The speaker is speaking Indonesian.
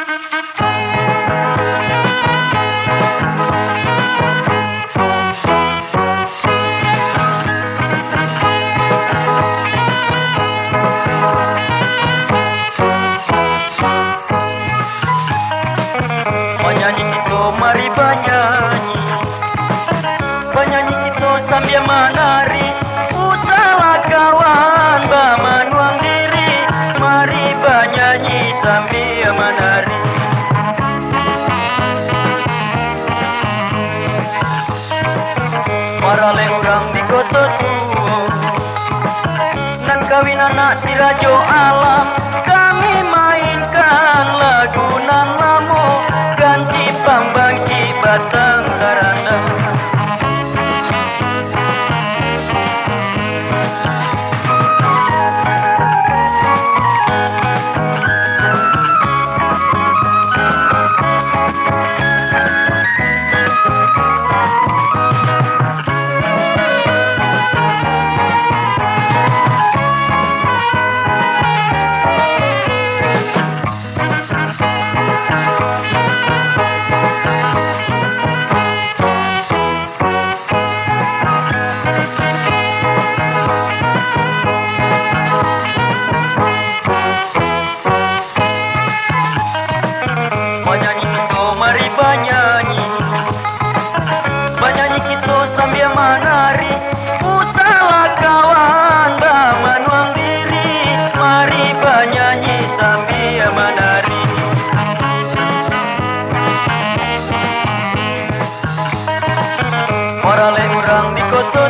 Penyanyi kita mari penyanyi, penyanyi kita sambil menari. Usaha kawan menuang diri, mari penyanyi sambil menari. Para orang di kota tua nan kawin anak si Rajo Alam, kami mainkan lagu nan lamo, ganti pambangki batang karana. Penyanyi kita mari penyanyi, penyanyi kita sambil menari. Usaha kawan menuang diri, mari penyanyi sambil menari. Para orang di kota